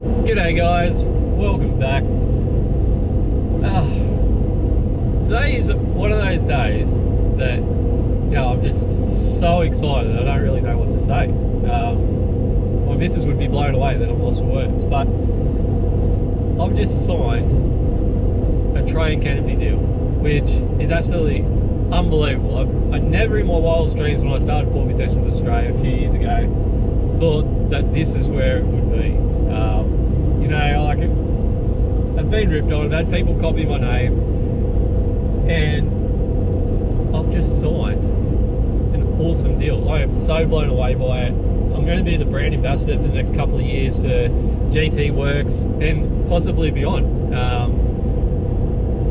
G'day guys, welcome back. Today is one of those days that, I'm just so excited I don't really know what to say. My missus would be blown away that I'm lost for words, but I've just signed a tray and canopy deal, which is absolutely unbelievable. I never in my wildest dreams when I started FOURBIE Sessions Australia a few years ago thought that this is where it would be. I've been ripped on, I've had people copy my name, and I've just signed an awesome deal. I am so blown away by it. I'm going to be the brand ambassador for the next couple of years for GT Works and possibly beyond.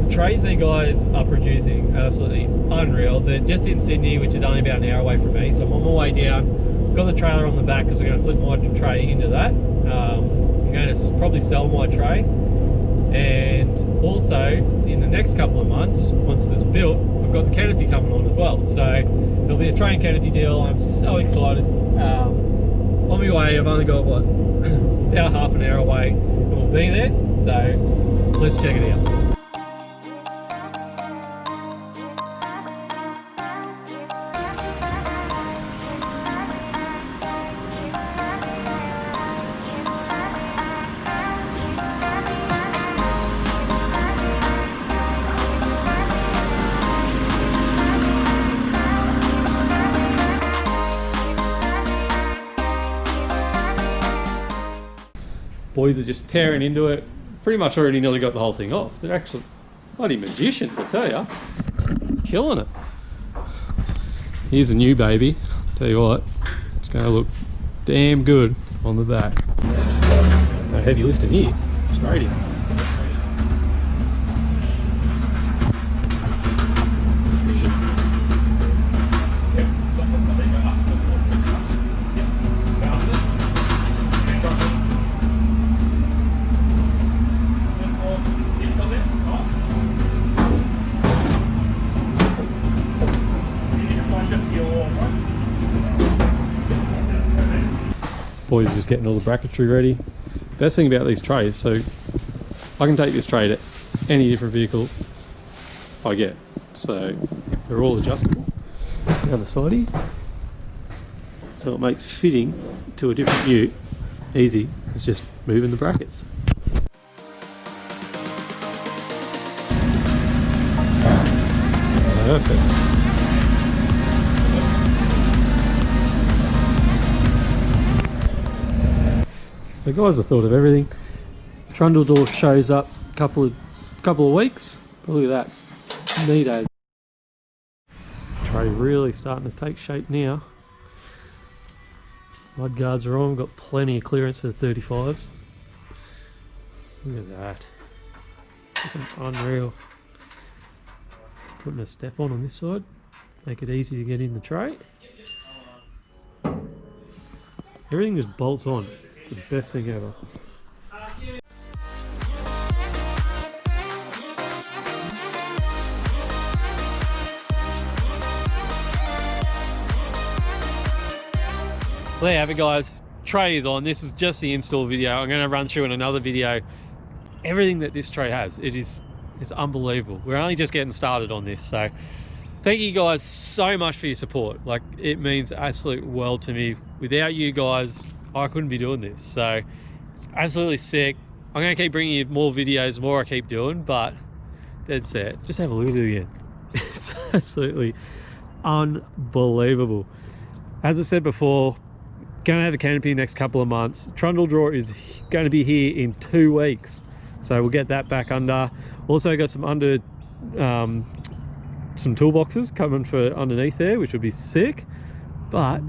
The trays these guys are producing are absolutely unreal. They're just in Sydney, which is only about an hour away from me, so I'm on my way down. I've got the trailer on the back because I'm going to flip my tray into that. I'm going to probably sell my tray, and also in the next couple of months, once it's built, I've got the canopy coming on as well. So it'll be a tray and canopy deal. I'm so excited. On my way, I've only got it's about half an hour away and we'll be there. So let's check it out. Boys are just tearing into it. Pretty much already nearly got the whole thing off. They're actually bloody magicians, I tell ya. Killing it. Here's a new baby. Tell you what, it's going to look damn good on the back. No heavy lifting here. Straight in. Precision. Boys are just getting all the bracketry ready. Best thing about these trays, so I can take this tray to any different vehicle I get. So they're all adjustable. Down the side here. So it makes fitting to a different ute easy. It's just moving the brackets. Perfect. So guys, I thought of everything. Trundle door shows up a couple of weeks. But look at that, neat as. Tray really starting to take shape now. Mud guards are on. Got plenty of clearance for the 35s. Look at that, looking unreal. Putting a step on this side, make it easy to get in the tray. Everything just bolts on. It's the best thing ever. There you have it guys, tray is on. This is just the install video. I'm going to run through in another video everything that this tray has. It's unbelievable. We're only just getting started on this, so thank you guys so much for your support. Like, it means absolute world to me. Without you guys, I couldn't be doing this, so it's absolutely sick. I'm going to keep bringing you more videos the more I keep doing, but dead set. Just have a look at it again. It's absolutely unbelievable. As I said before, going to have the canopy next couple of months. Trundle drawer is going to be here in 2 weeks, so we'll get that back under. Also got some some toolboxes coming for underneath there, which would be sick. But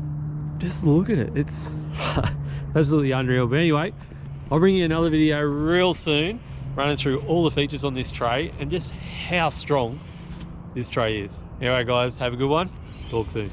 just look at it, it's absolutely unreal. But anyway, I'll bring you another video real soon, running through all the features on this tray and just how strong this tray is. Anyway guys, have a good one. Talk soon.